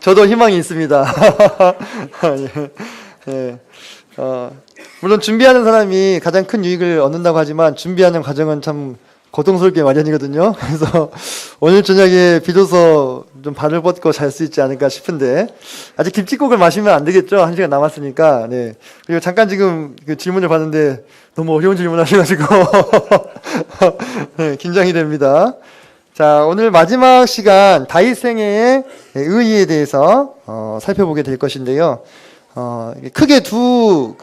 저도 희망이 있습니다. 예. 예. 물론 준비하는 사람이 가장 큰 유익을 얻는다고 하지만 준비하는 과정은 참 고통스럽게 마련이거든요. 그래서 오늘 저녁에 비로소 좀 발을 뻗고 잘 수 있지 않을까 싶은데, 아직 김치국을 마시면 안 되겠죠? 1시간 남았으니까. 네. 그리고 잠깐 지금 그 질문을 봤는데 너무 어려운 질문 하셔가지고 네, 긴장이 됩니다. 자, 오늘 마지막 시간 다윗 생애의 의의에 대해서 살펴보게 될 것인데요. 크게 두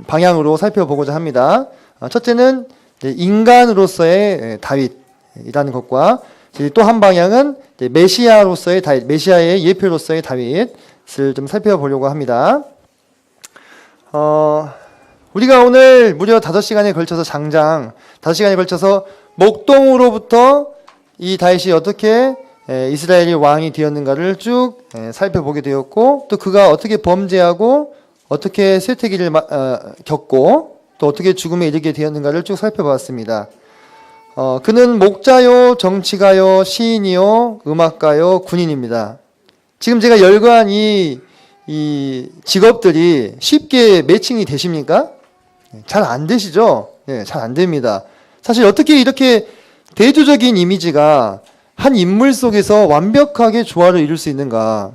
방향으로 살펴보고자 합니다. 첫째는 인간으로서의 다윗이라는 것과, 또 한 방향은 메시아로서의 다윗, 메시아의 예표로서의 다윗을 좀 살펴보려고 합니다. 우리가 오늘 무려 5시간에 걸쳐서 5시간에 걸쳐서 목동으로부터 이 다윗이 어떻게 이스라엘의 왕이 되었는가를 쭉 살펴보게 되었고, 또 그가 어떻게 범죄하고 어떻게 쇠퇴기를 겪고 또 어떻게 죽음에 이르게 되었는가를 쭉 살펴봤습니다. 그는 목자요, 정치가요, 시인이요, 음악가요, 군인입니다. 지금 제가 열거한 이 직업들이 쉽게 매칭이 되십니까? 잘 안 되시죠? 네, 잘 안 됩니다. 사실 어떻게 이렇게 대조적인 이미지가 한 인물 속에서 완벽하게 조화를 이룰 수 있는가?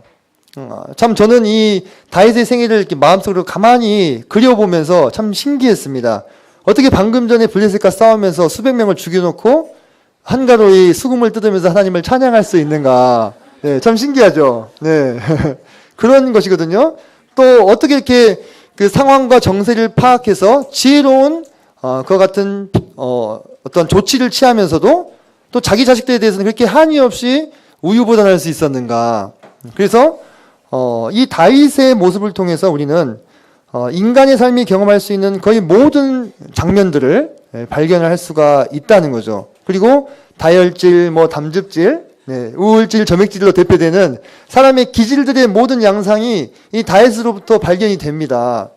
참 저는 이 다윗의 생애를 이렇게 마음속으로 가만히 그려보면서 참 신기했습니다. 어떻게 방금 전에 블레셋과 싸우면서 수백 명을 죽여놓고 한가로이 수금을 뜯으면서 하나님을 찬양할 수 있는가? 네, 참 신기하죠. 네, 그런 것이거든요. 또 어떻게 이렇게 그 상황과 정세를 파악해서 지혜로운 그와 같은 어떤 조치를 취하면서도 또 자기 자식들에 대해서는 그렇게 한이 없이 우유부단할 수 있었는가? 그래서 이 다윗의 모습을 통해서 우리는 인간의 삶이 경험할 수 있는 거의 모든 장면들을 발견할 수가 있다는 거죠. 그리고 다혈질, 담즙질, 우울질, 점액질로 대표되는 사람의 기질들의 모든 양상이 이 다윗으로부터 발견이 됩니다.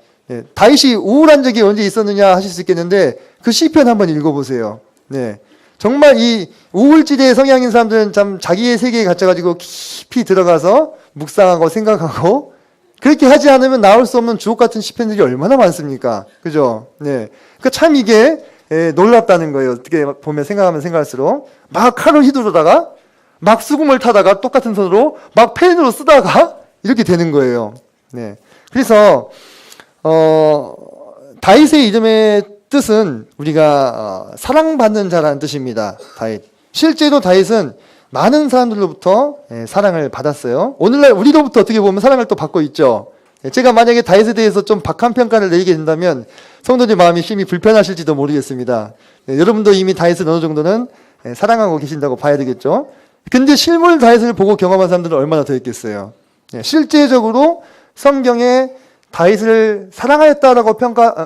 다윗이 우울한 적이 언제 있었느냐 하실 수 있겠는데 그 시편 한번 읽어보세요. 정말 이 우울질의 성향인 사람들은 참 자기의 세계에 갇혀가지고 깊이 들어가서 묵상하고 생각하고, 그렇게 하지 않으면 나올 수 없는 주옥 같은 시편들이 얼마나 많습니까? 그죠? 그러니까 참 이게 놀랍다는 거예요. 어떻게 보면 생각하면 생각할수록 막 칼을 휘두르다가 막 수금을 타다가 똑같은 손으로 막 펜으로 쓰다가 이렇게 되는 거예요. 그래서 다윗의 이름의 뜻은 우리가 사랑받는 자라는 뜻입니다. 다윗. 실제로 다윗은 많은 사람들로부터 사랑을 받았어요. 오늘날 우리로부터 어떻게 보면 사랑을 또 받고 있죠. 제가 만약에 다윗에 대해서 좀 박한 평가를 내리게 된다면 성도들 마음이 심히 불편하실지도 모르겠습니다. 여러분도 이미 다윗을 어느 정도는 사랑하고 계신다고 봐야 되겠죠. 근데 실물 다윗을 보고 경험한 사람들은 얼마나 더 있겠어요. 실제적으로 성경에 다윗을 사랑하였다라고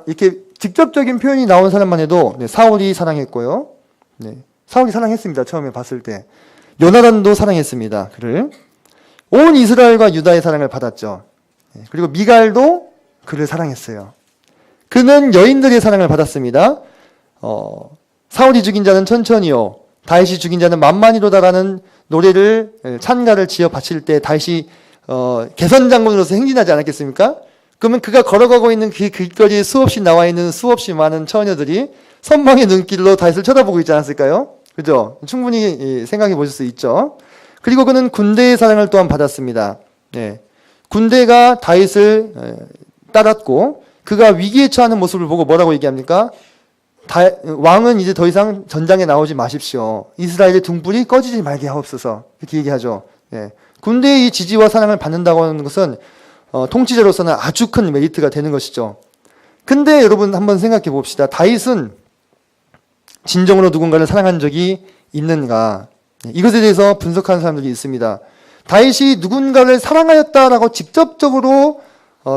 이렇게 직접적인 표현이 나온 사람만 해도 사울이 사랑했고요. 사울이 사랑했습니다. 처음에 봤을 때. 요나단도 사랑했습니다. 그를. 온 이스라엘과 유다의 사랑을 받았죠. 그리고 미갈도 그를 사랑했어요. 그는 여인들의 사랑을 받았습니다. 사울이 죽인 자는 천천히요, 다윗이 죽인 자는 만만히로다라는 노래를, 찬가를 지어 바칠 때 다윗이 개선장군으로서 행진하지 않았겠습니까? 그러면 그가 걸어가고 있는 그 길거리에 수없이 나와 있는 수없이 많은 처녀들이 선망의 눈길로 다윗을 쳐다보고 있지 않았을까요? 그죠? 충분히 생각해 보실 수 있죠. 그리고 그는 군대의 사랑을 또한 받았습니다. 군대가 다윗을 따랐고 그가 위기에 처하는 모습을 보고 뭐라고 얘기합니까? 왕은 이제 더 이상 전장에 나오지 마십시오. 이스라엘의 등불이 꺼지지 말게 하옵소서. 이렇게 얘기하죠. 군대의 이 지지와 사랑을 받는다고 하는 것은 통치자로서는 아주 큰 메리트가 되는 것이죠. 근데 여러분 한번 생각해 봅시다. 다윗은 진정으로 누군가를 사랑한 적이 있는가? 이것에 대해서 분석하는 사람들이 있습니다. 다윗이 누군가를 사랑하였다라고 직접적으로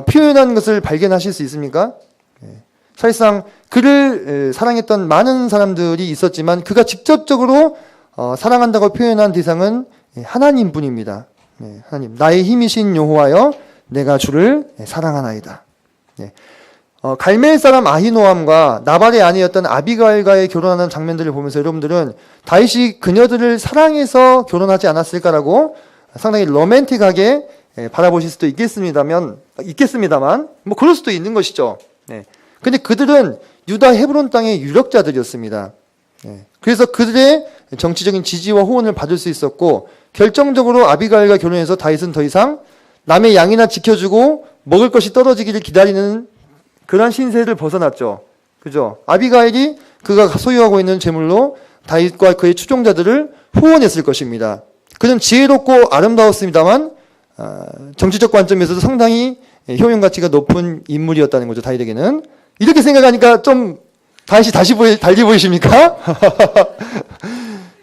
표현한 것을 발견하실 수 있습니까? 사실상 그를 사랑했던 많은 사람들이 있었지만 그가 직접적으로 사랑한다고 표현한 대상은 하나님뿐입니다. 하나님, 나의 힘이신 여호와여, 내가 주를 사랑하나이다. 갈멜 사람 아히노암과 나발의 아내였던 아비가일과의 결혼하는 장면들을 보면서 여러분들은 다윗이 그녀들을 사랑해서 결혼하지 않았을까라고 상당히 로맨틱하게 바라보실 수도 있겠습니다만 뭐 그럴 수도 있는 것이죠. 근데 그들은 유다 헤브론 땅의 유력자들이었습니다. 그래서 그들의 정치적인 지지와 호응을 받을 수 있었고 결정적으로 아비가일과 결혼해서 다윗은 더 이상 남의 양이나 지켜주고 먹을 것이 떨어지기를 기다리는 그런 신세를 벗어났죠. 그죠? 아비가일이 그가 소유하고 있는 재물로 다윗과 그의 추종자들을 후원했을 것입니다. 그는 지혜롭고 아름다웠습니다만 정치적 관점에서도 상당히 효용 가치가 높은 인물이었다는 거죠. 다윗에게는. 이렇게 생각하니까 좀 다윗이 달리 보이십니까?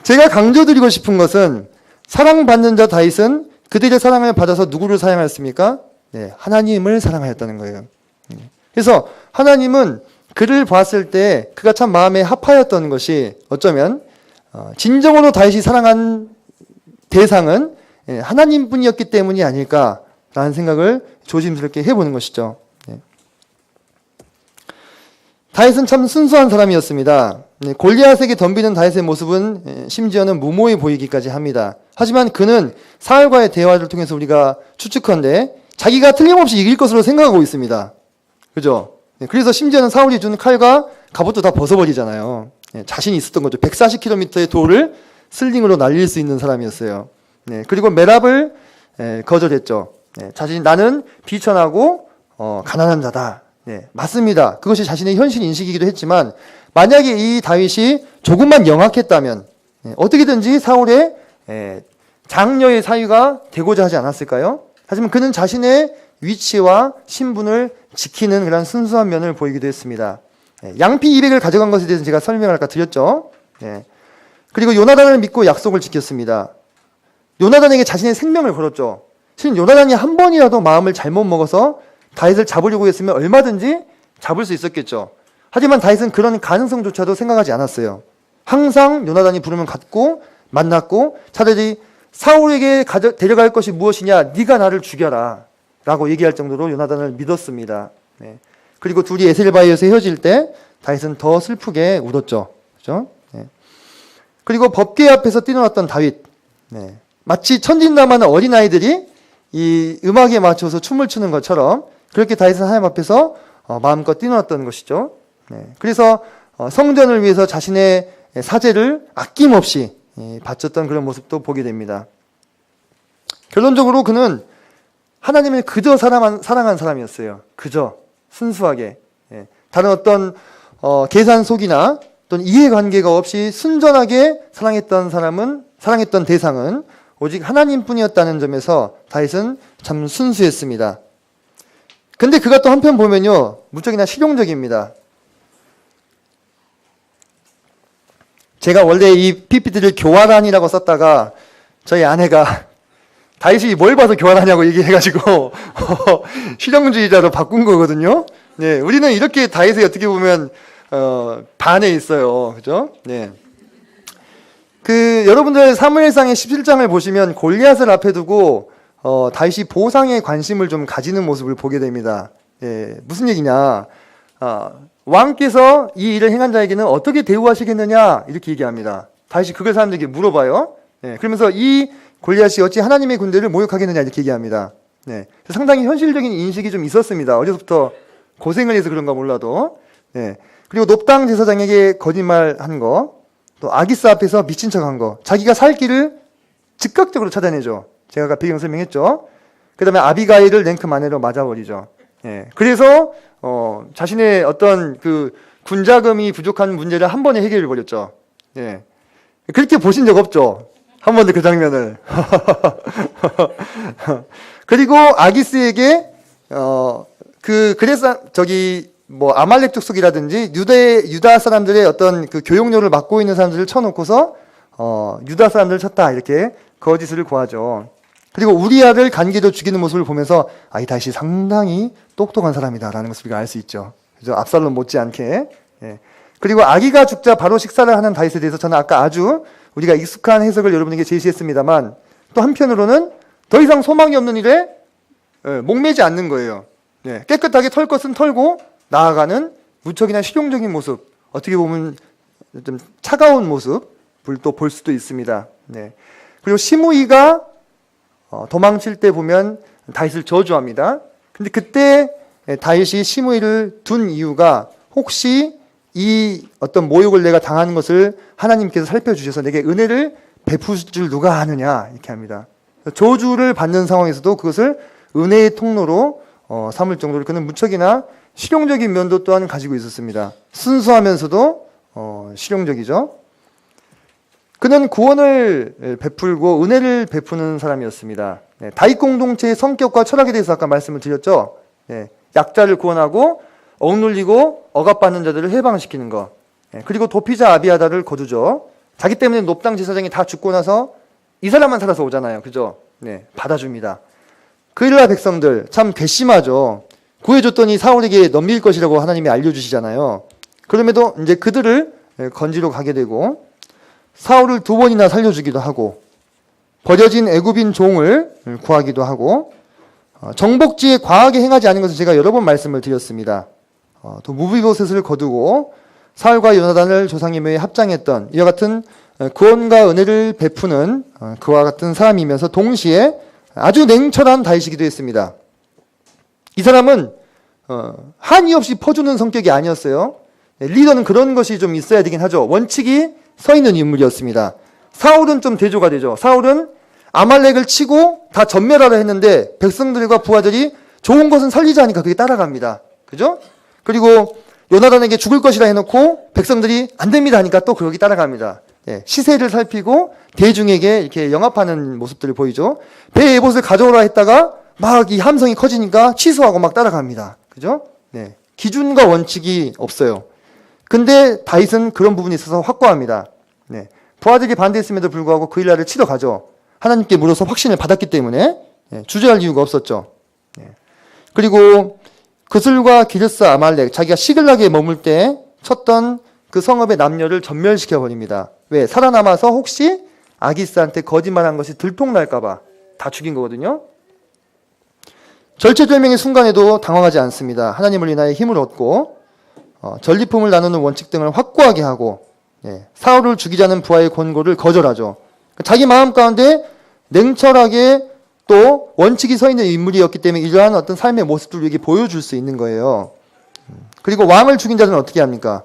제가 강조드리고 싶은 것은 사랑받는 자 다윗은 그들의 사랑을 받아서 누구를 사랑하였습니까? 하나님을 사랑하였다는 거예요. 그래서 하나님은 그를 봤을 때 그가 참 마음에 합하였던 것이 어쩌면 진정으로 다윗이 사랑한 대상은 하나님뿐이었기 때문이 아닐까라는 생각을 조심스럽게 해보는 것이죠. 다윗은 참 순수한 사람이었습니다. 골리앗에게 덤비는 다윗의 모습은 심지어는 무모해 보이기까지 합니다. 하지만 그는 사울과의 대화를 통해서 우리가 추측컨대 자기가 틀림없이 이길 것으로 생각하고 있습니다. 그죠? 그래서 심지어는 사울이 준 칼과 갑옷도 다 벗어버리잖아요. 자신이 있었던 거죠. 140km의 돌을 슬링으로 날릴 수 있는 사람이었어요. 그리고 메랍을 거절했죠. 나는 비천하고 가난한 자다. 맞습니다. 그것이 자신의 현실 인식이기도 했지만 만약에 이 다윗이 조금만 영악했다면 어떻게든지 사울의 장녀의 사위가 되고자 하지 않았을까요? 하지만 그는 자신의 위치와 신분을 지키는 그런 순수한 면을 보이기도 했습니다. 양피 200을 가져간 것에 대해서 제가 설명을 아까 드렸죠. 그리고 요나단을 믿고 약속을 지켰습니다. 요나단에게 자신의 생명을 걸었죠. 실은 요나단이 한 번이라도 마음을 잘못 먹어서 다윗을 잡으려고 했으면 얼마든지 잡을 수 있었겠죠. 하지만 다윗은 그런 가능성조차도 생각하지 않았어요. 항상 요나단이 부르면 갔고 만났고 차라리 사울에게 데려갈 것이 무엇이냐, 네가 나를 죽여라 라고 얘기할 정도로 요나단을 믿었습니다. 그리고 둘이 에셀바이에서 헤어질 때 다윗은 더 슬프게 울었죠. 그죠? 그리고 법궤 앞에서 뛰어났던 다윗, 마치 천진난만한 어린아이들이 이 음악에 맞춰서 춤을 추는 것처럼 그렇게 다윗은 하나님 앞에서 마음껏 뛰어났던 것이죠. 그래서 성전을 위해서 자신의 사제를 아낌없이 바쳤던 그런 모습도 보게 됩니다. 결론적으로 그는 하나님을 그저 사랑한 사람이었어요. 그저 순수하게 다른 어떤 계산 속이나 또는 이해관계가 없이 순전하게 사랑했던 대상은 오직 하나님뿐이었다는 점에서 다윗은 참 순수했습니다. 근데 그가 또 한편 보면요, 무척이나 실용적입니다. 제가 원래 이 PPT를 교활한이라고 썼다가 저희 아내가 다윗이 뭘 봐서 교활하냐고 얘기해가지고 실용주의자로 바꾼 거거든요. 우리는 이렇게 다윗에 어떻게 보면 반에 있어요, 그죠? 여러분들 사무엘상의 17장을 보시면 골리앗을 앞에 두고 다윗이 보상에 관심을 좀 가지는 모습을 보게 됩니다. 무슨 얘기냐? 왕께서 이 일을 행한 자에게는 어떻게 대우하시겠느냐 이렇게 얘기합니다. 다윗이 그걸 사람들에게 물어봐요. 그러면서 이 골리앗이 어찌 하나님의 군대를 모욕하겠느냐 이렇게 얘기합니다. 상당히 현실적인 인식이 좀 있었습니다. 어려서부터 고생을 해서 그런가 몰라도. 그리고 높당 제사장에게 거짓말한 거, 또 아기스 앞에서 미친 척한 거, 자기가 살 길을 즉각적으로 찾아내죠. 제가 아까 배경 설명했죠. 그 다음에 아비가일을 랭크 마네로 맞아버리죠. 그래서 자신의 어떤 그 군자금이 부족한 문제를 한 번에 해결해 버렸죠. 그렇게 보신 적 없죠? 한 번도 그 장면을. 그리고 아기스에게 그래서 아말렉 족속이라든지 유다 사람들의 어떤 그 교육료를 맡고 있는 사람들을 쳐놓고서 유다 사람들을 쳤다 이렇게 거짓을 구하죠. 그리고 우리아를 간계로 죽이는 모습을 보면서 이 다윗이 상당히 똑똑한 사람이다라는 것을 우리가 알 수 있죠. 그죠? 압살롬 못지않게. 그리고 아기가 죽자 바로 식사를 하는 다윗에 대해서 저는 아까 아주 우리가 익숙한 해석을 여러분에게 제시했습니다만 또 한편으로는 더 이상 소망이 없는 일에 목매지 않는 거예요. 깨끗하게 털 것은 털고 나아가는 무척이나 실용적인 모습, 어떻게 보면 좀 차가운 모습을 또 볼 수도 있습니다. 네. 그리고 시므이가 도망칠 때 보면 다윗을 저주합니다. 근데 그때 다윗이 시므이를 둔 이유가 혹시 이 어떤 모욕을 내가 당하는 것을 하나님께서 살펴주셔서 내게 은혜를 베푸실 줄 누가 아느냐 이렇게 합니다. 저주를 받는 상황에서도 그것을 은혜의 통로로 삼을 정도로 그는 무척이나 실용적인 면도 또한 가지고 있었습니다. 순수하면서도 실용적이죠. 그는 구원을 베풀고 은혜를 베푸는 사람이었습니다. 네, 다윗 공동체의 성격과 철학에 대해서 아까 말씀을 드렸죠. 네, 약자를 구원하고 억눌리고 억압받는 자들을 해방시키는 것. 네, 그리고 도피자 아비아다를 거두죠. 자기 때문에 높당 제사장이 다 죽고 나서 이 사람만 살아서 오잖아요. 그죠? 네, 받아줍니다. 그일라 백성들 참 괘씸하죠. 구해줬더니 사울에게 넘길 것이라고 하나님이 알려주시잖아요. 그럼에도 이제 그들을 건지러 가게 되고 사울을 2번이나 살려주기도 하고 버려진 애굽인 종을 구하기도 하고 정복지에 과하게 행하지 않은 것을 제가 여러 번 말씀을 드렸습니다. 또 무비보셋을 거두고 사울과 요나단을 조상의 묘에 합장했던 이와 같은 구원과 은혜를 베푸는 그와 같은 사람이면서 동시에 아주 냉철한 다윗이기도 했습니다. 이 사람은 한이 없이 퍼주는 성격이 아니었어요. 리더는 그런 것이 좀 있어야 되긴 하죠. 원칙이 서 있는 인물이었습니다. 사울은 좀 대조가 되죠. 사울은 아말렉을 치고 다 전멸하려 했는데 백성들과 부하들이 좋은 것은 살리자 하니까 그게 따라갑니다. 그죠? 그리고 요나단에게 죽을 것이라 해놓고 백성들이 안 됩니다 하니까 또 거기 따라갑니다. 예, 시세를 살피고 대중에게 이렇게 영합하는 모습들을 보이죠. 배 에봇을 가져오라 했다가 막 이 함성이 커지니까 취소하고 막 따라갑니다. 그죠? 네, 기준과 원칙이 없어요. 근데 다윗은 그런 부분에 있어서 확고합니다. 네, 부하들이 반대했음에도 불구하고 그일라를 치러 가죠. 하나님께 물어서 확신을 받았기 때문에 주저할 이유가 없었죠. 그리고 그슬과 기르스 아말렉 자기가 시글락에 머물 때 쳤던 그 성읍의 남녀를 전멸시켜 버립니다. 왜? 살아남아서 혹시 아기스한테 거짓말한 것이 들통날까봐 다 죽인 거거든요. 절체절명의 순간에도 당황하지 않습니다. 하나님을 인하여 힘을 얻고 전리품을 나누는 원칙 등을 확고하게 하고 사울을 죽이자는 부하의 권고를 거절하죠. 자기 마음 가운데 냉철하게 또 원칙이 서 있는 인물이었기 때문에 이러한 어떤 삶의 모습들을 여기 보여줄 수 있는 거예요. 그리고 왕을 죽인 자들은 어떻게 합니까?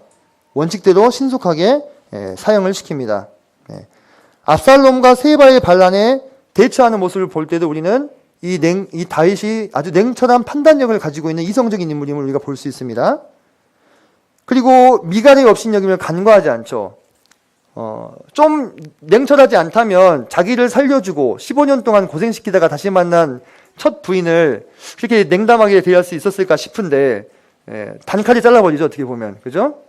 원칙대로 신속하게 사형을 시킵니다. 압살롬과 세바의 반란에 대처하는 모습을 볼 때도 우리는 이 다윗이 아주 냉철한 판단력을 가지고 있는 이성적인 인물임을 우리가 볼 수 있습니다. 그리고 미갈의 업신여김을 간과하지 않죠. 좀 냉철하지 않다면 자기를 살려주고 15년 동안 고생시키다가 다시 만난 첫 부인을 그렇게 냉담하게 대할 수 있었을까 싶은데 단칼에 잘라버리죠. 어떻게 보면. 그죠?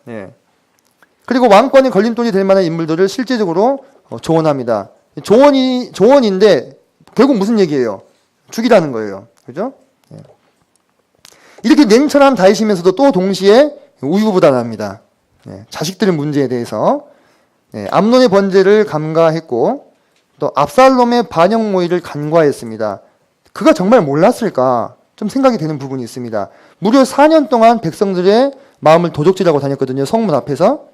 그리고 왕권의 걸림돌이 될 만한 인물들을 실제적으로 조언합니다. 조언인데 결국 무슨 얘기예요? 죽이라는 거예요. 그죠? 이렇게 냉철한 다윗이면서도 또 동시에 우유부단합니다. 자식들 문제에 대해서 암논의 번제를 감가했고 또 압살롬의 반역 모의를 간과했습니다. 그가 정말 몰랐을까? 좀 생각이 되는 부분이 있습니다. 무려 4년 동안 백성들의 마음을 도적질하고 다녔거든요. 성문 앞에서.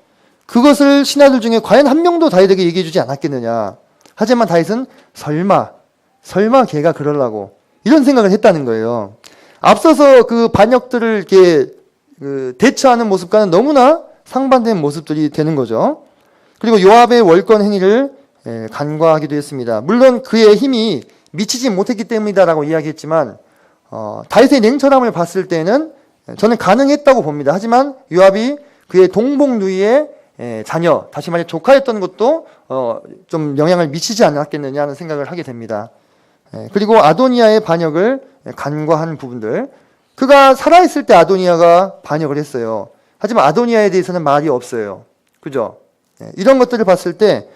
그것을 신하들 중에 과연 한 명도 다윗에게 얘기해 주지 않았겠느냐. 하지만 다윗은 설마 걔가 그러려고 이런 생각을 했다는 거예요. 앞서서 그 반역들을 이렇게 대처하는 모습과는 너무나 상반된 모습들이 되는 거죠. 그리고 요압의 월권 행위를 간과하기도 했습니다. 물론 그의 힘이 미치지 못했기 때문이다라고 이야기했지만 다윗의 냉철함을 봤을 때는 저는 가능했다고 봅니다. 하지만 요압이 그의 동복 누이의 자녀, 다시 말해 조카였던 것도 좀 영향을 미치지 않았겠느냐 하는 생각을 하게 됩니다. 그리고 아도니아의 반역을 간과한 부분들, 그가 살아있을 때 아도니아가 반역을 했어요. 하지만 아도니아에 대해서는 말이 없어요. 그죠? 이런 것들을 봤을 때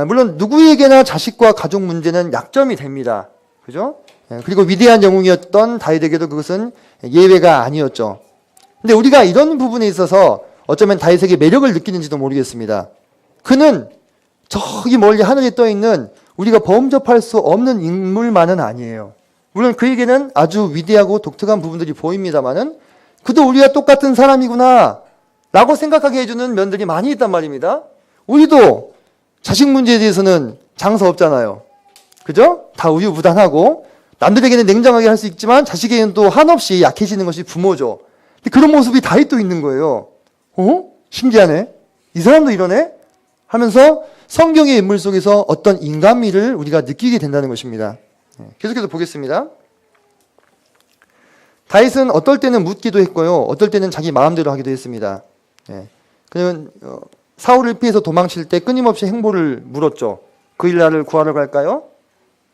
물론 누구에게나 자식과 가족 문제는 약점이 됩니다. 그죠? 그리고 위대한 영웅이었던 다윗에게도 그것은 예외가 아니었죠. 근데 우리가 이런 부분에 있어서 어쩌면 다윗에게 매력을 느끼는지도 모르겠습니다. 그는 저기 멀리 하늘에 떠 있는 우리가 범접할 수 없는 인물만은 아니에요. 물론 그에게는 아주 위대하고 독특한 부분들이 보입니다만은 그도 우리와 똑같은 사람이구나 라고 생각하게 해주는 면들이 많이 있단 말입니다. 우리도 자식 문제에 대해서는 장사 없잖아요. 그죠? 다 우유부단하고 남들에게는 냉정하게 할 수 있지만 자식에게는 또 한없이 약해지는 것이 부모죠. 근데 그런 모습이 다윗도 있는 거예요. 신기하네. 이 사람도 이러네? 하면서 성경의 인물 속에서 어떤 인간미를 우리가 느끼게 된다는 것입니다. 계속해서 보겠습니다. 다윗은 어떨 때는 묻기도 했고요. 어떨 때는 자기 마음대로 하기도 했습니다. 그는 사울을 피해서 도망칠 때 끊임없이 행보를 물었죠. 그일 나를 구하러 갈까요?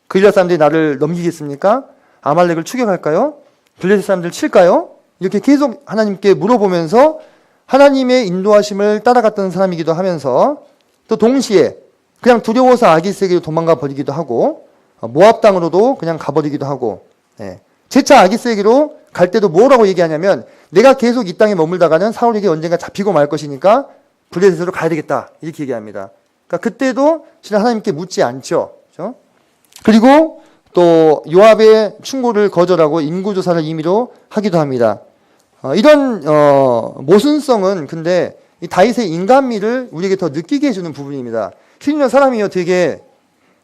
그일라 사람들이 나를 넘기겠습니까? 아말렉을 추격할까요? 블레셋 사람들 칠까요? 이렇게 계속 하나님께 물어보면서 하나님의 인도하심을 따라갔던 사람이기도 하면서 또 동시에 그냥 두려워서 아기스에게로 도망가 버리기도 하고 모압 땅으로도 그냥 가버리기도 하고 재차 아기스에게로 갈 때도 뭐라고 얘기하냐면 내가 계속 이 땅에 머물다가는 사울에게 언젠가 잡히고 말 것이니까 블레셋으로 가야 되겠다 이렇게 얘기합니다. 그러니까 그때도 실은 하나님께 묻지 않죠. 그렇죠? 그리고 또 요압의 충고를 거절하고 인구조사를 임의로 하기도 합니다. 이런 모순성은 근데 이 다윗의 인간미를 우리에게 더 느끼게 해주는 부분입니다. 퀴즈는 사람이요 되게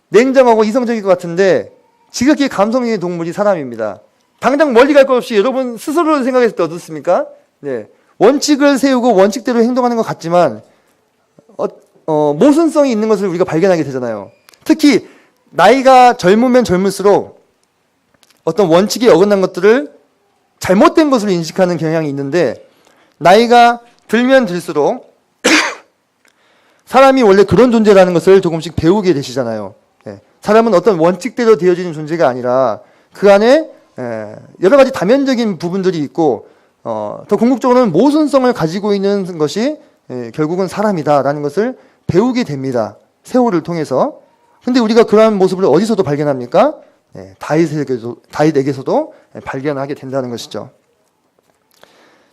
냉정하고 이성적일 것 같은데 지극히 감성적인 동물이 사람입니다. 당장 멀리 갈 것 없이 여러분 스스로 생각했을 때 어떻습니까? 네. 원칙을 세우고 원칙대로 행동하는 것 같지만 모순성이 있는 것을 우리가 발견하게 되잖아요. 특히 나이가 젊으면 젊을수록 어떤 원칙에 어긋난 것들을 잘못된 것으로 인식하는 경향이 있는데 나이가 들면 들수록 사람이 원래 그런 존재라는 것을 조금씩 배우게 되시잖아요. 사람은 어떤 원칙대로 되어지는 존재가 아니라 그 안에 여러 가지 다면적인 부분들이 있고 더 궁극적으로는 모순성을 가지고 있는 것이 결국은 사람이다라는 것을 배우게 됩니다. 세월을 통해서. 근데 우리가 그러한 모습을 어디서도 발견합니까? 다윗에게서도 발견하게 된다는 것이죠.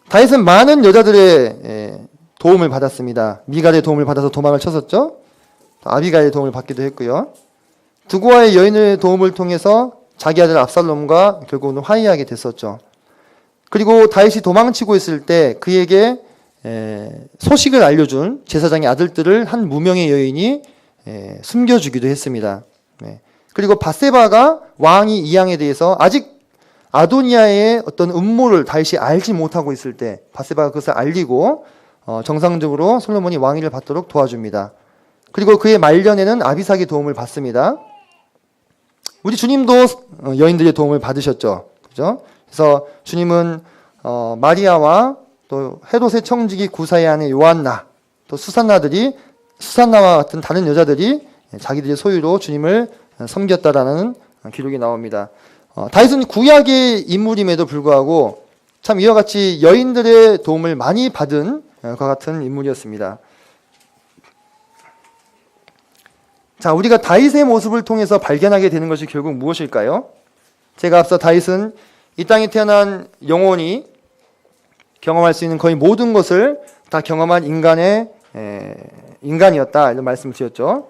다윗은 많은 여자들의 도움을 받았습니다. 미갈의 도움을 받아서 도망을 쳤었죠. 아비가의 도움을 받기도 했고요. 두고와의 여인의 도움을 통해서 자기 아들 압살롬과 결국은 화해하게 됐었죠. 그리고 다윗이 도망치고 있을 때 그에게 소식을 알려준 제사장의 아들들을 한 무명의 여인이 숨겨주기도 했습니다. 그리고 밧세바가 왕이 이 양에 대해서 아직 아도니아의 어떤 음모를 다윗이 알지 못하고 있을 때 밧세바가 그것을 알리고 정상적으로 솔로몬이 왕위를 받도록 도와줍니다. 그리고 그의 말년에는 아비삭의 도움을 받습니다. 우리 주님도 여인들의 도움을 받으셨죠. 그죠? 그래서 주님은 마리아와 또 헤롯의 청지기 구사의 아내 요한나 또 수산나와 같은 다른 여자들이 자기들의 소유로 주님을 섬겼다라는 기록이 나옵니다. 다윗은 구약의 인물임에도 불구하고 참 이와 같이 여인들의 도움을 많이 받은 것 같은 인물이었습니다. 자, 우리가 다윗의 모습을 통해서 발견하게 되는 것이 결국 무엇일까요? 제가 앞서 다윗은 이 땅에 태어난 영혼이 경험할 수 있는 거의 모든 것을 다 경험한 인간이었다 이런 말씀을 드렸죠.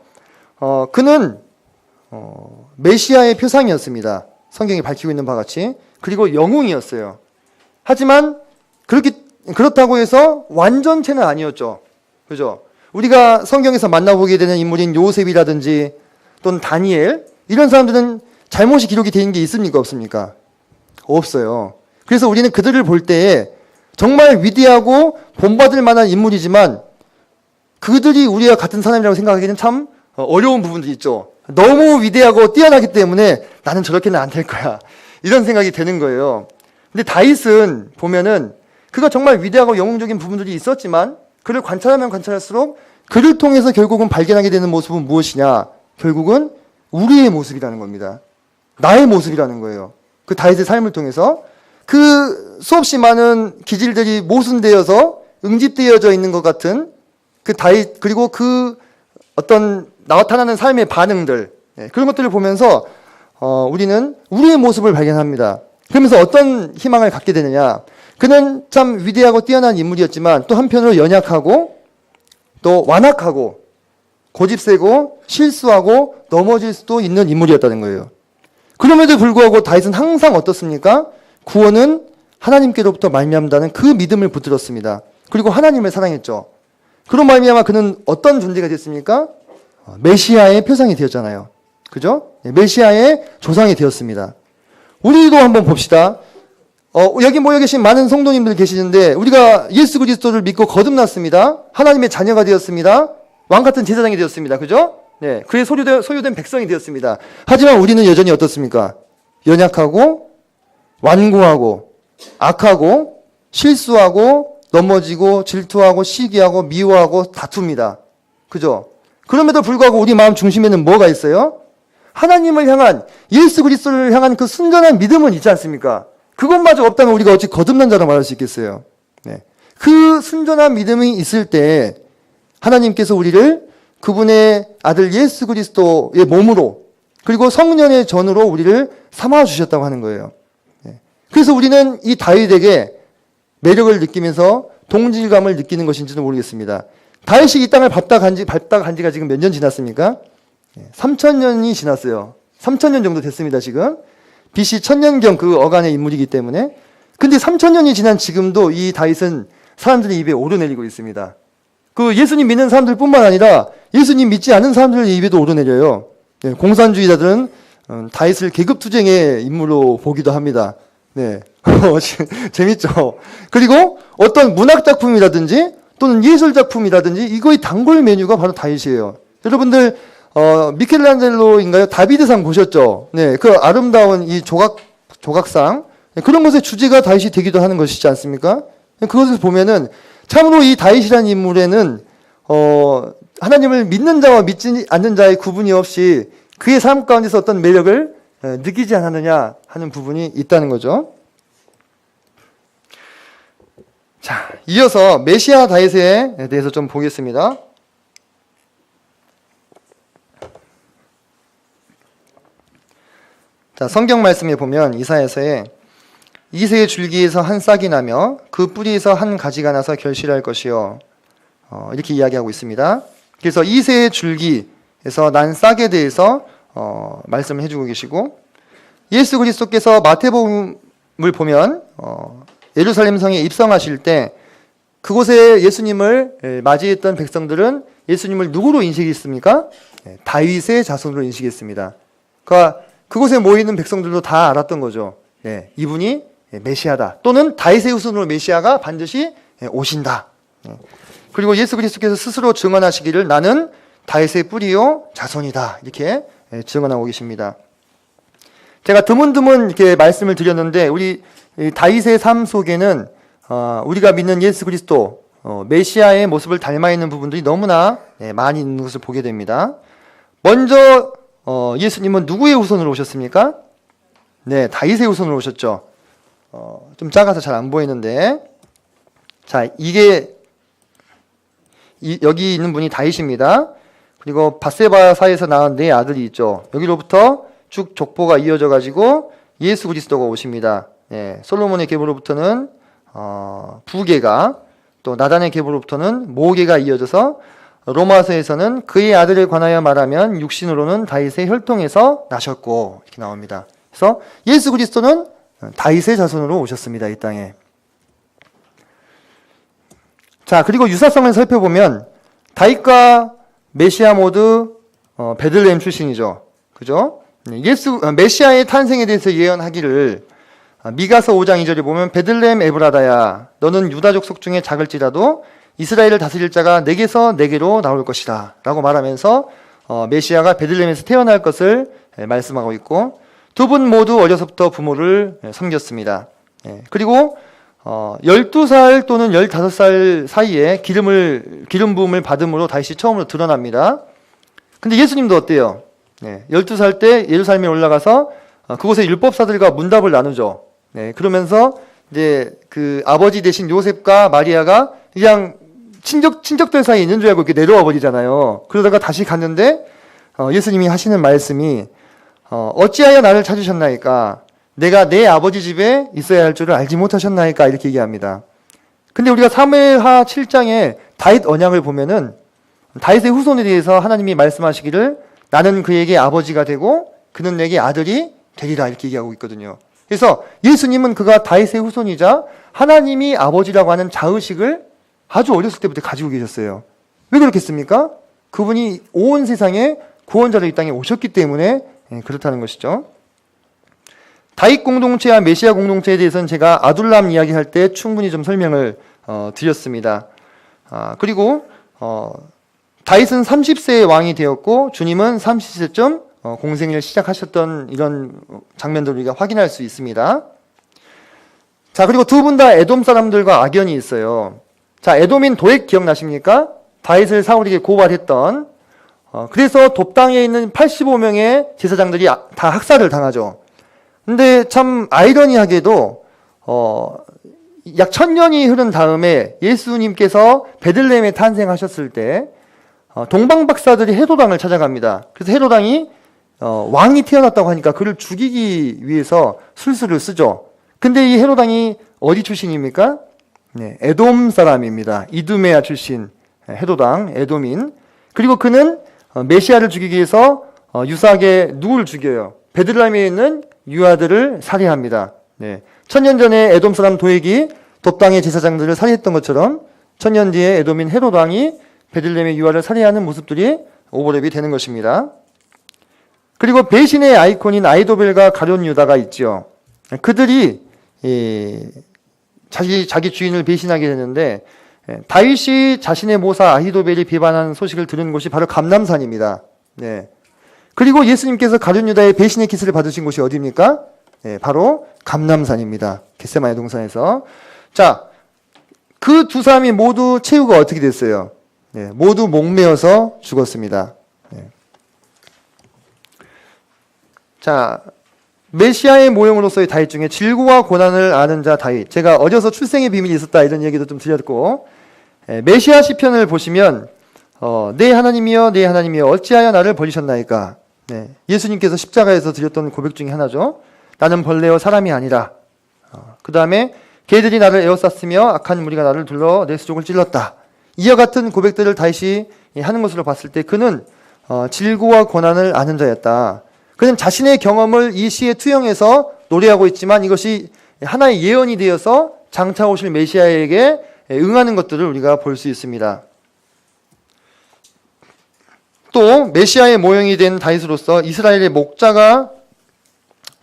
그는 메시아의 표상이었습니다. 성경이 밝히고 있는 바와 같이. 그리고 영웅이었어요. 하지만 그렇다고 해서 완전체는 아니었죠. 그죠? 우리가 성경에서 만나보게 되는 인물인 요셉이라든지 또는 다니엘 이런 사람들은 잘못이 기록이 되는 게 있습니까? 없습니까? 없어요. 그래서 우리는 그들을 볼 때에 정말 위대하고 본받을 만한 인물이지만 그들이 우리와 같은 사람이라고 생각하기는 참 어려운 부분들이 있죠. 너무 위대하고 뛰어나기 때문에 나는 저렇게는 안 될 거야. 이런 생각이 드는 거예요. 근데 다윗은 보면은 그가 정말 위대하고 영웅적인 부분들이 있었지만 그를 관찰하면 관찰할수록 그를 통해서 결국은 발견하게 되는 모습은 무엇이냐? 결국은 우리의 모습이라는 겁니다. 나의 모습이라는 거예요. 그 다윗의 삶을 통해서 그 수없이 많은 기질들이 모순되어서 응집되어져 있는 것 같은 그 다윗 그리고 그 어떤 나타나는 삶의 반응들 그런 것들을 보면서 우리는 우리의 모습을 발견합니다. 그러면서 어떤 희망을 갖게 되느냐? 그는 참 위대하고 뛰어난 인물이었지만 또 한편으로 연약하고 또 완악하고 고집세고 실수하고 넘어질 수도 있는 인물이었다는 거예요. 그럼에도 불구하고 다윗은 항상 어떻습니까? 구원은 하나님께로부터 말미암다는 그 믿음을 붙들었습니다. 그리고 하나님을 사랑했죠. 그런 말미암아 그는 어떤 존재가 됐습니까? 메시아의 표상이 되었잖아요. 그죠? 메시아의 조상이 되었습니다. 우리도 한번 봅시다. 여기 모여 계신 많은 성도님들 계시는데 우리가 예수 그리스도를 믿고 거듭났습니다. 하나님의 자녀가 되었습니다. 왕같은 제사장이 되었습니다. 그죠? 네, 그의 소유된 백성이 되었습니다. 하지만 우리는 여전히 어떻습니까? 연약하고 완고하고 악하고 실수하고 넘어지고 질투하고 시기하고 미워하고 다툽니다. 그죠? 그럼에도 불구하고 우리 마음 중심에는 뭐가 있어요? 하나님을 향한, 예수 그리스도를 향한 그 순전한 믿음은 있지 않습니까? 그것마저 없다면 우리가 어찌 거듭난 자로 말할 수 있겠어요? 네. 그 순전한 믿음이 있을 때 하나님께서 우리를 그분의 아들 예수 그리스도의 몸으로 그리고 성령의 전으로 우리를 삼아 주셨다고 하는 거예요. 네. 그래서 우리는 이 다윗에게 매력을 느끼면서 동질감을 느끼는 것인지도 모르겠습니다. 다윗이 이 땅을 밟다 간 지가 지금 몇 년 지났습니까? 3,000년이 지났어요. 3,000년 정도 됐습니다, 지금. BC 1000년경 그 어간의 인물이기 때문에. 근데 3,000년이 지난 지금도 이 다윗은 사람들의 입에 오르내리고 있습니다. 그 예수님 믿는 사람들 뿐만 아니라 예수님 믿지 않은 사람들의 입에도 오르내려요. 네, 공산주의자들은 다윗을 계급투쟁의 인물로 보기도 합니다. 네. 재밌죠? 그리고 어떤 문학작품이라든지 또는 예술작품이라든지 이거의 단골 메뉴가 바로 다윗이에요. 여러분들 미켈란젤로인가요? 다비드상 보셨죠? 네, 그 아름다운 이 조각상 그런 것의 주제가 다윗이 되기도 하는 것이지 않습니까? 그것을 보면은 참으로 이 다윗이라는 인물에는 하나님을 믿는 자와 믿지 않는 자의 구분이 없이 그의 삶 가운데서 어떤 매력을 느끼지 않았느냐 하는 부분이 있다는 거죠. 자, 이어서 메시아 다윗에 대해서 좀 보겠습니다. 자, 성경 말씀에 보면 이사야서에 이새의 줄기에서 한 싹이 나며 그 뿌리에서 한 가지가 나서 결실할 것이요. 이렇게 이야기하고 있습니다. 그래서 이새의 줄기에서 난 싹에 대해서 말씀을 해주고 계시고 예수 그리스도께서 마태복음을 보면 예루살렘 성에 입성하실 때 그곳에 예수님을 맞이했던 백성들은 예수님을 누구로 인식했습니까? 다윗의 자손으로 인식했습니다. 그러니까 그곳에 모이는 백성들도 다 알았던 거죠. 이분이 메시아다. 또는 다윗의 후손으로 메시아가 반드시 오신다. 그리고 예수 그리스도께서 스스로 증언하시기를 나는 다윗의 뿌리요 자손이다. 이렇게 증언하고 계십니다. 제가 드문드문 이렇게 말씀을 드렸는데 우리 다윗의 삶 속에는 우리가 믿는 예수 그리스도 메시아의 모습을 닮아 있는 부분들이 너무나 많이 있는 것을 보게 됩니다. 먼저 예수님은 누구의 후손으로 오셨습니까? 네, 다윗의 후손으로 오셨죠. 좀 작아서 잘 안 보이는데, 자, 여기 있는 분이 다윗입니다. 그리고 밧세바 사이에서 낳은 네 아들이 있죠. 여기로부터 쭉 족보가 이어져 가지고 예수 그리스도가 오십니다. 솔로몬의 계보로부터는 부계가, 또 나단의 계보로부터는 모계가 이어져서 로마서에서는 그의 아들에 관하여 말하면 육신으로는 다윗의 혈통에서 나셨고 이렇게 나옵니다. 그래서 예수 그리스도는 다윗의 자손으로 오셨습니다. 이 땅에. 자, 그리고 유사성을 살펴보면 다윗과 메시아 모두 베들레헴 출신이죠. 그죠? 메시아의 탄생에 대해서 예언하기를 미가서 5장 2절에 보면 베들레헴 에브라다야 너는 유다족 속 중에 작을지라도 이스라엘을 다스릴 자가 내게서 내게로 나올 것이다 라고 말하면서 메시아가 베들레헴에서 태어날 것을 말씀하고 있고 두 분 모두 어려서부터 부모를 섬겼습니다. 그리고 12살 또는 15살 사이에 기름 부음을 받음으로 다윗이 처음으로 드러납니다. 근데 예수님도 어때요? 12살 때 예루살렘에 올라가서 그곳의 율법사들과 문답을 나누죠. 그러면서 이제 그 아버지 대신 요셉과 마리아가 그냥 친척들 사이에 있는 줄 알고 이렇게 내려와 버리잖아요. 그러다가 다시 갔는데 예수님이 하시는 말씀이 어찌하여 나를 찾으셨나이까? 내가 내 아버지 집에 있어야 할 줄을 알지 못하셨나이까? 이렇게 얘기합니다. 근데 우리가 사무엘하 7장에 다윗 언약을 보면은 다윗의 후손에 대해서 하나님이 말씀하시기를 나는 그에게 아버지가 되고 그는 내게 아들이 되리라 이렇게 얘기하고 있거든요. 그래서 예수님은 그가 다윗의 후손이자 하나님이 아버지라고 하는 자의식을 아주 어렸을 때부터 가지고 계셨어요. 왜 그렇겠습니까? 그분이 온 세상에 구원자로 이 땅에 오셨기 때문에 그렇다는 것이죠. 다윗 공동체와 메시아 공동체에 대해서는 제가 아둘람 이야기할 때 충분히 좀 설명을 드렸습니다. 그리고 다윗은 30세의 왕이 되었고 주님은 30세쯤 공생을 시작하셨던 이런 장면들을 우리가 확인할 수 있습니다. 자, 그리고 두 분 다 에돔 사람들과 악연이 있어요. 자, 에돔인 도액 기억나십니까? 다윗을 사울에게 고발했던, 그래서 돕당에 있는 85명의 제사장들이 다 학살을 당하죠. 근데 참 아이러니하게도 약 1000년이 흐른 다음에 예수님께서 베들레헴에 탄생하셨을 때 동방 박사들이 헤로당을 찾아갑니다. 그래서 헤로당이 왕이 태어났다고 하니까 그를 죽이기 위해서 술수를 쓰죠. 근데 이 헤로당이 어디 출신입니까? 네, 에돔 사람입니다. 이두메아 출신 헤로당, 에돔인. 그리고 그는 메시아를 죽이기 위해서 유사하게 누구를 죽여요? 베들레헴에 있는 유아들을 살해합니다. 네. 1000년 전에 에돔 사람 도액이 돕당의 제사장들을 살해했던 것처럼 1000년 뒤에 에돔인 헤롯 왕이 베들레헴의 유아를 살해하는 모습들이 오버랩이 되는 것입니다. 그리고 배신의 아이콘인 아이도벨과 가룟 유다가 있죠. 그들이 자기 주인을 배신하게 되는데 다윗이 자신의 모사 아히도벨이 비반한 소식을 들은 곳이 바로 감람산입니다. 네. 그리고 예수님께서 가룟 유다의 배신의 키스를 받으신 곳이 어디입니까? 네, 바로 감람산입니다. 겟세마네 동산에서. 자, 그 두 사람이 모두 최후가 어떻게 됐어요? 네, 모두 목매어서 죽었습니다. 네. 자, 메시아의 모형으로서의 다윗 중에 질고와 고난을 아는 자 다윗. 제가 어려서 출생의 비밀이 있었다 이런 얘기도 좀 드렸고, 메시아 시편을 보시면 내 하나님이여 내 하나님이여 어찌하여 나를 버리셨나이까. 네, 예수님께서 십자가에서 드렸던 고백 중에 하나죠. 나는 벌레요 사람이 아니라. 그 다음에 개들이 나를 에워쌌으며 악한 무리가 나를 둘러 내 수족을 찔렀다. 이와 같은 고백들을 다윗이 하는 것으로 봤을 때 그는 질고와 고난을 아는 자였다. 그는 자신의 경험을 이 시에 투영해서 노래하고 있지만 이것이 하나의 예언이 되어서 장차 오실 메시아에게 응하는 것들을 우리가 볼 수 있습니다. 또 메시아의 모형이 된 다윗으로서 이스라엘의 목자가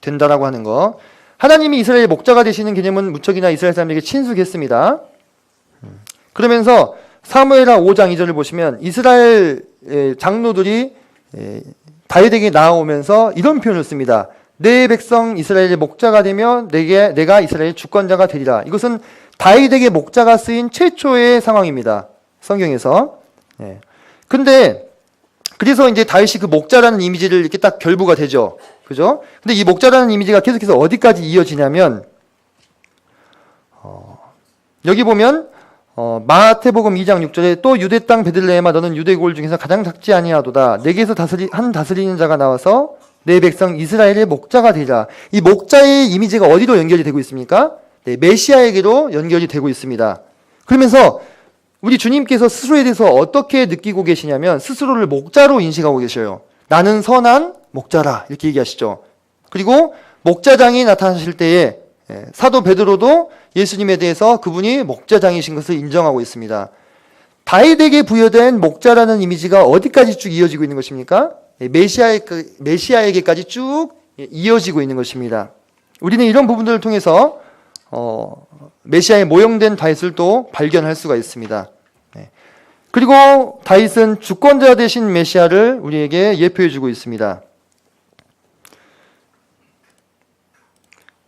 된다라고 하는 것. 하나님이 이스라엘의 목자가 되시는 개념은 무척이나 이스라엘 사람에게 친숙했습니다. 그러면서 사무엘하 5장 2절을 보시면 이스라엘 장로들이 다윗에게 나아오면서 이런 표현을 씁니다. 내 백성 이스라엘의 목자가 되며 내가 이스라엘의 주권자가 되리라. 이것은 다윗에게 목자가 쓰인 최초의 상황입니다. 성경에서. 근데 그래서 이제 다윗이 그 목자라는 이미지를 이렇게 딱 결부가 되죠. 그죠? 근데 이 목자라는 이미지가 계속해서 어디까지 이어지냐면, 여기 보면, 마태복음 2장 6절에 또 유대 땅 베들레헴아 너는 유대 고을 중에서 가장 작지 아니하도다. 내게서 다스리는 자가 나와서 내 백성 이스라엘의 목자가 되리라. 이 목자의 이미지가 어디로 연결이 되고 있습니까? 네, 메시아에게로 연결이 되고 있습니다. 그러면서 우리 주님께서 스스로에 대해서 어떻게 느끼고 계시냐면 스스로를 목자로 인식하고 계셔요. 나는 선한 목자라 이렇게 얘기하시죠. 그리고 목자장이 나타나실 때에 사도 베드로도 예수님에 대해서 그분이 목자장이신 것을 인정하고 있습니다. 다윗에게 부여된 목자라는 이미지가 어디까지 쭉 이어지고 있는 것입니까? 메시아에게까지 쭉 이어지고 있는 것입니다. 우리는 이런 부분들을 통해서 메시아의 모형된 다윗을 또 발견할 수가 있습니다. 그리고 다윗은 주권자 되신 메시아를 우리에게 예표해 주고 있습니다.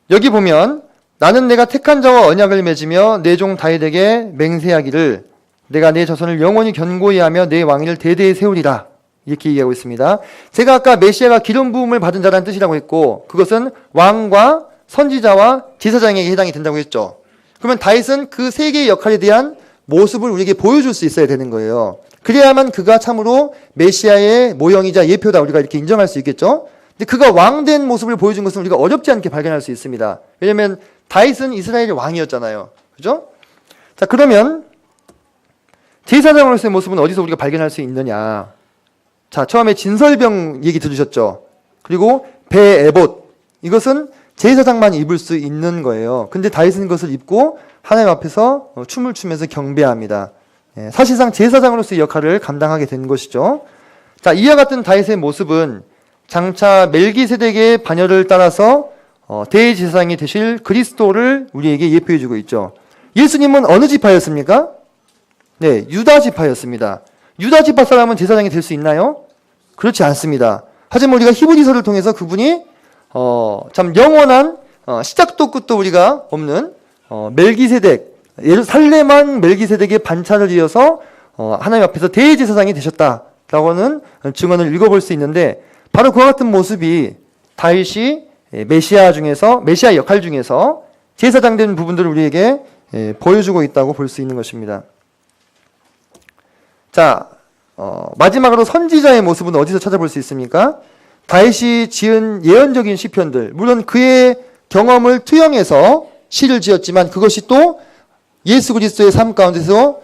여기 보면 나는 내가 택한 자와 언약을 맺으며 내 종 다윗에게 맹세하기를 내가 내 자손을 영원히 견고히 하며 내 왕위를 대대에 세우리라 이렇게 얘기하고 있습니다. 제가 아까 메시아가 기름 부음을 받은 자라는 뜻이라고 했고 그것은 왕과 선지자와 제사장에게 해당이 된다고 했죠. 그러면 다윗은 그 세 개의 역할에 대한 모습을 우리에게 보여줄 수 있어야 되는 거예요. 그래야만 그가 참으로 메시아의 모형이자 예표다 우리가 이렇게 인정할 수 있겠죠. 근데 그가 왕된 모습을 보여준 것은 우리가 어렵지 않게 발견할 수 있습니다. 왜냐하면 다윗은 이스라엘의 왕이었잖아요. 그죠? 자, 그러면 제사장으로서의 모습은 어디서 우리가 발견할 수 있느냐. 자, 처음에 진설병 얘기 들으셨죠? 그리고 배에봇. 이것은 제사장만 입을 수 있는 거예요. 근데 다윗은 그것을 입고 하나님 앞에서 춤을 추면서 경배합니다. 사실상 제사장으로서의 역할을 감당하게 된 것이죠. 자, 이와 같은 다윗의 모습은 장차 멜기세덱의 반열을 따라서 대제사장이 되실 그리스도를 우리에게 예표해 주고 있죠. 예수님은 어느 지파였습니까? 네, 유다 지파였습니다. 유다 지파 사람은 제사장이 될 수 있나요? 그렇지 않습니다. 하지만 우리가 히브리서를 통해서 그분이 참 영원한 시작도 끝도 우리가 없는 멜기세덱, 살레만 멜기세덱의 반차를 이어서 하나님 앞에서 대제사장이 되셨다라고는 증언을 읽어볼 수 있는데, 바로 그와 같은 모습이 다윗이 메시아 역할 중에서 제사장 된 부분들을 우리에게 보여주고 있다고 볼 수 있는 것입니다. 자, 마지막으로 선지자의 모습은 어디서 찾아볼 수 있습니까? 다윗이 지은 예언적인 시편들, 물론 그의 경험을 투영해서 시를 지었지만 그것이 또 예수 그리스도의 삶 가운데서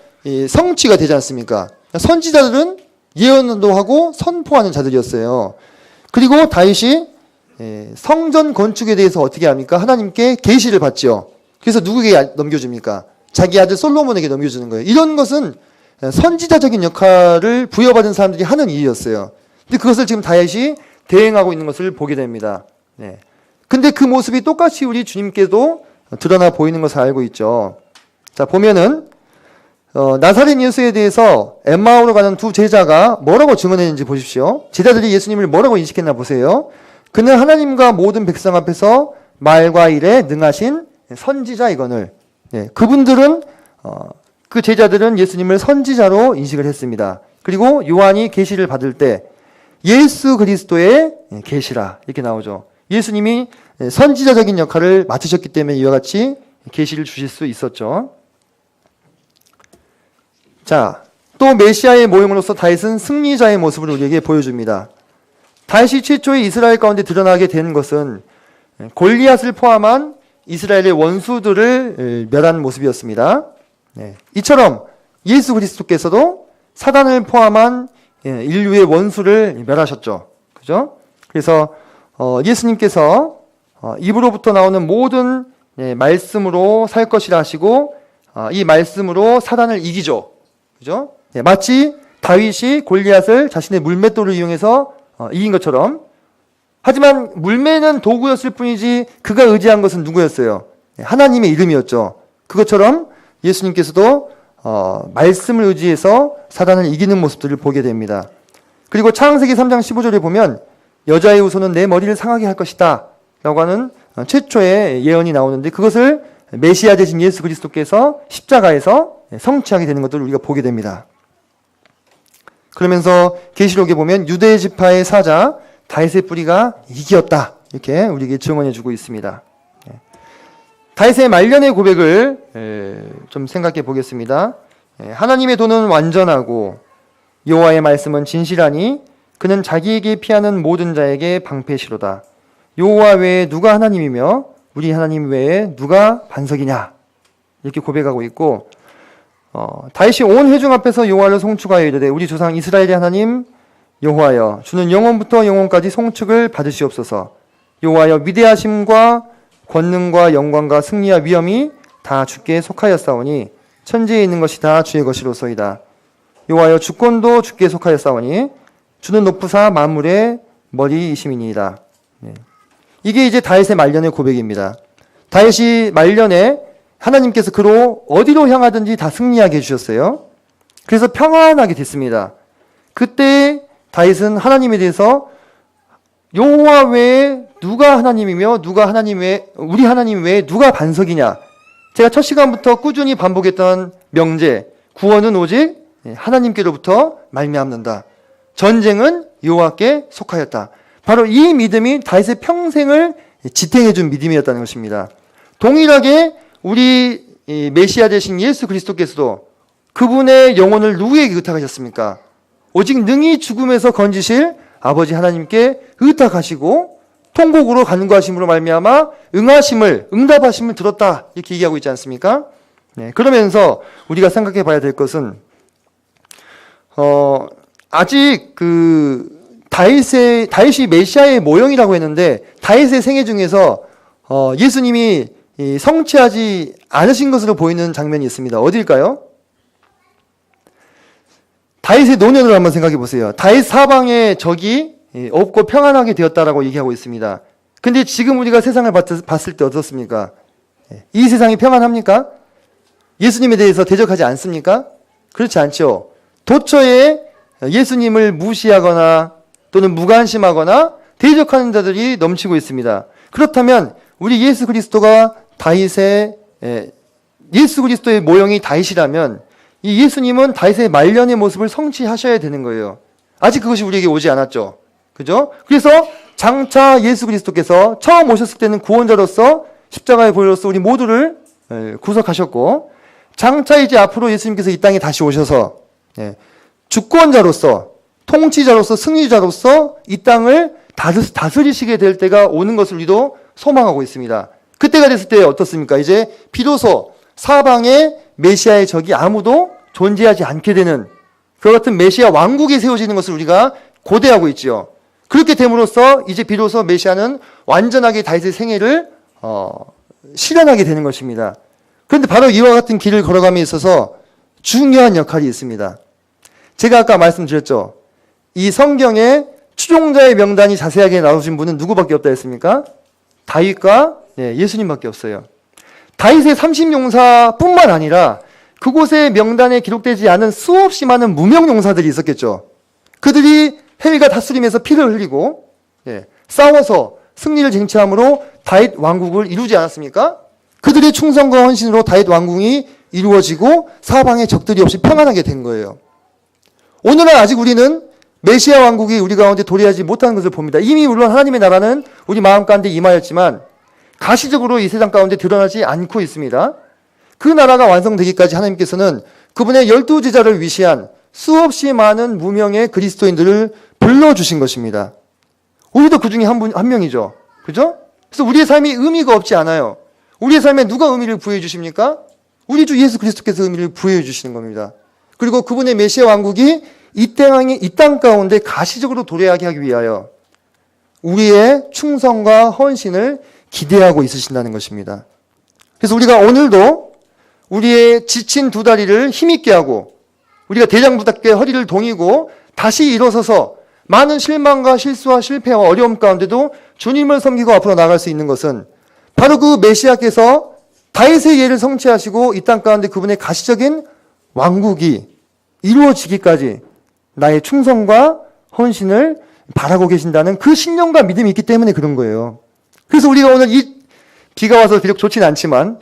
성취가 되지 않습니까? 선지자들은 예언도 하고 선포하는 자들이었어요. 그리고 다윗이 성전 건축에 대해서 어떻게 합니까? 하나님께 계시를 받죠. 그래서 누구에게 넘겨줍니까? 자기 아들 솔로몬에게 넘겨주는 거예요. 이런 것은 선지자적인 역할을 부여받은 사람들이 하는 일이었어요. 근데 그것을 지금 다윗이 대행하고 있는 것을 보게 됩니다. 네. 근데 그 모습이 똑같이 우리 주님께도 드러나 보이는 것을 알고 있죠. 자, 보면은 나사렛 예수에 대해서 엠마오로 가는 두 제자가 뭐라고 증언했는지 보십시오. 제자들이 예수님을 뭐라고 인식했나 보세요. 그는 하나님과 모든 백성 앞에서 말과 일에 능하신 선지자이거늘. 네, 그분들은 그 제자들은 예수님을 선지자로 인식을 했습니다. 그리고 요한이 계시를 받을 때 예수 그리스도의 계시라 이렇게 나오죠. 예수님이 선지자적인 역할을 맡으셨기 때문에 이와 같이 계시를 주실 수 있었죠. 자, 또 메시아의 모형으로서 다윗은 승리자의 모습을 우리에게 보여줍니다. 다윗이 최초의 이스라엘 가운데 드러나게 된 것은 골리앗을 포함한 이스라엘의 원수들을 멸한 모습이었습니다. 네. 이처럼 예수 그리스도께서도 사단을 포함한 인류의 원수를 멸하셨죠. 그죠? 그래서 예수님께서 입으로부터 나오는 모든 말씀으로 살 것이라 하시고 이 말씀으로 사단을 이기죠. 그죠? 네. 마치 다윗이 골리앗을 자신의 물맷돌을 이용해서 이긴 것처럼, 하지만 물매는 도구였을 뿐이지 그가 의지한 것은 누구였어요? 하나님의 이름이었죠. 그것처럼 예수님께서도 말씀을 의지해서 사단을 이기는 모습들을 보게 됩니다. 그리고 창세기 3장 15절에 보면 여자의 후손은 내 머리를 상하게 할 것이다 라고 하는 최초의 예언이 나오는데, 그것을 메시아 되신 예수 그리스도께서 십자가에서 성취하게 되는 것들을 우리가 보게 됩니다. 그러면서 계시록에 보면 유대 지파의 사자 다윗의 뿌리가 이기었다 이렇게 우리에게 증언해 주고 있습니다. 다윗의 말년의 고백을 좀 생각해 보겠습니다. 하나님의 도는 완전하고 여호와의 말씀은 진실하니 그는 자기에게 피하는 모든 자에게 방패시로다. 여호와 외에 누가 하나님이며 우리 하나님 외에 누가 반석이냐 이렇게 고백하고 있고, 다윗이 온 회중 앞에서 여호와를 송축하여 이르되 우리 조상 이스라엘의 하나님 여호와여, 주는 영원부터 영원까지 송축을 받으시옵소서. 여호와여, 위대하심과 권능과 영광과 승리와 위엄이 다 주께 속하였사오니 천지에 있는 것이 다 주의 것이로소이다. 여호와여, 주권도 주께 속하였사오니 주는 높으사 만물의 머리이심이니이다. 이게 이제 다윗의 말년의 고백입니다. 다윗이 말년에 하나님께서 그로 어디로 향하든지 다 승리하게 해주셨어요. 그래서 평안하게 됐습니다. 그때 다윗은 하나님에 대해서 여호와 외에 누가 하나님이며 우리 하나님 외에 누가 반석이냐. 제가 첫 시간부터 꾸준히 반복했던 명제, 구원은 오직 하나님께로부터 말미암는다. 전쟁은 여호와께 속하였다. 바로 이 믿음이 다윗의 평생을 지탱해 준 믿음이었다는 것입니다. 동일하게 우리 메시아 되신 예수 그리스도께서도 그분의 영혼을 누구에게 의탁하셨습니까? 오직 능히 죽음에서 건지실 아버지 하나님께 의탁하시고 통곡으로 간구하심으로 말미암아 응답하심을 들었다 이렇게 얘기하고 있지 않습니까? 네, 그러면서 우리가 생각해 봐야 될 것은 아직 다윗이 메시아의 모형이라고 했는데 다윗의 생애 중에서 예수님이 성취하지 않으신 것으로 보이는 장면이 있습니다. 어딜까요? 다윗의 노년을 한번 생각해 보세요. 다윗 사방에 적이 없고 평안하게 되었다라고 얘기하고 있습니다. 근데 지금 우리가 세상을 봤을 때 어떻습니까? 이 세상이 평안합니까? 예수님에 대해서 대적하지 않습니까? 그렇지 않죠. 도처에 예수님을 무시하거나 또는 무관심하거나 대적하는 자들이 넘치고 있습니다. 그렇다면 우리 예수 그리스도가 예수 그리스도의 모형이 다윗이라면 이 예수님은 다윗의 말년의 모습을 성취하셔야 되는 거예요. 아직 그것이 우리에게 오지 않았죠. 그죠? 그래서 장차 예수 그리스도께서 처음 오셨을 때는 구원자로서 십자가의 보혈로서 우리 모두를 구속하셨고, 장차 이제 앞으로 예수님께서 이 땅에 다시 오셔서 주권자로서, 통치자로서, 승리자로서 이 땅을 다스리시게 될 때가 오는 것을 우리도 소망하고 있습니다. 그때가 됐을 때 어떻습니까? 이제 비로소 사방에 메시아의 적이 아무도 존재하지 않게 되는 그 같은 메시아 왕국이 세워지는 것을 우리가 고대하고 있죠. 그렇게 됨으로써 이제 비로소 메시아는 완전하게 다윗의 생애를 실현하게 되는 것입니다. 그런데 바로 이와 같은 길을 걸어감에 있어서 중요한 역할이 있습니다. 제가 아까 말씀드렸죠. 이 성경에 추종자의 명단이 자세하게 나오신 분은 누구밖에 없다 했습니까? 다윗과 예수님밖에 없어요. 다윗의 30용사뿐만 아니라 그곳의 명단에 기록되지 않은 수없이 많은 무명용사들이 있었겠죠. 그들이 헬과 다스림에서 피를 흘리고 싸워서 승리를 쟁취함으로 다윗 왕국을 이루지 않았습니까? 그들의 충성과 헌신으로 다윗 왕국이 이루어지고 사방에 적들이 없이 평안하게 된 거예요. 오늘날 아직 우리는 메시아 왕국이 우리 가운데 도래하지 못하는 것을 봅니다. 이미 물론 하나님의 나라는 우리 마음 가운데 임하였지만 가시적으로 이 세상 가운데 드러나지 않고 있습니다. 그 나라가 완성되기까지 하나님께서는 그분의 12제자를 위시한 수없이 많은 무명의 그리스도인들을 불러주신 것입니다. 우리도 그 중에 한 명이죠. 그죠? 그래서 우리의 삶이 의미가 없지 않아요. 우리의 삶에 누가 의미를 부여해 주십니까? 우리 주 예수 그리스도께서 의미를 부여해 주시는 겁니다. 그리고 그분의 메시아 왕국이 이 땅 가운데 가시적으로 도래하게 하기 위하여 우리의 충성과 헌신을 기대하고 있으신다는 것입니다. 그래서 우리가 오늘도 우리의 지친 두 다리를 힘있게 하고 우리가 대장부답게 허리를 동이고 다시 일어서서 많은 실망과 실수와 실패와 어려움 가운데도 주님을 섬기고 앞으로 나갈 수 있는 것은 바로 그 메시아께서 다윗의 예를 성취하시고 이 땅 가운데 그분의 가시적인 왕국이 이루어지기까지 나의 충성과 헌신을 바라고 계신다는 그 신념과 믿음이 있기 때문에 그런 거예요. 그래서 우리가 오늘 이 비가 와서 비록 좋지는 않지만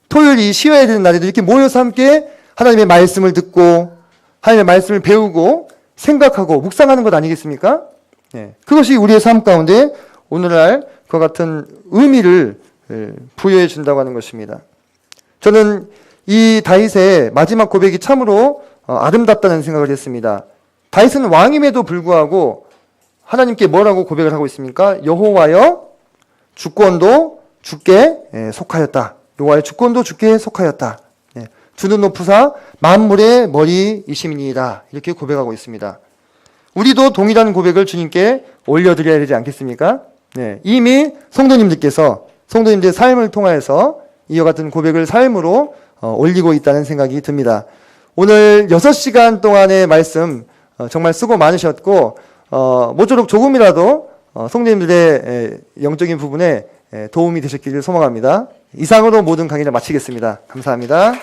토요일이 쉬어야 되는 날에도 이렇게 모여서 함께 하나님의 말씀을 듣고 하나님의 말씀을 배우고 생각하고 묵상하는 것 아니겠습니까? 그것이 우리의 삶 가운데 오늘날 그와 같은 의미를 부여해 준다고 하는 것입니다. 저는 이 다윗의 마지막 고백이 참으로 아름답다는 생각을 했습니다. 다윗은 왕임에도 불구하고 하나님께 뭐라고 고백을 하고 있습니까? 여호와여 주권도 주께 속하였다. 여호와의 주권도 주께 속하였다. 주는 높으사 만물의 머리이심이니이다. 이렇게 고백하고 있습니다. 우리도 동일한 고백을 주님께 올려드려야 되지 않겠습니까? 이미 성도님들의 삶을 통하여서 이와 같은 고백을 삶으로 올리고 있다는 생각이 듭니다. 오늘 6시간 동안의 말씀 정말 수고 많으셨고 모쪼록 조금이라도 성도님들의 영적인 부분에 도움이 되셨기를 소망합니다. 이상으로 모든 강의를 마치겠습니다. 감사합니다.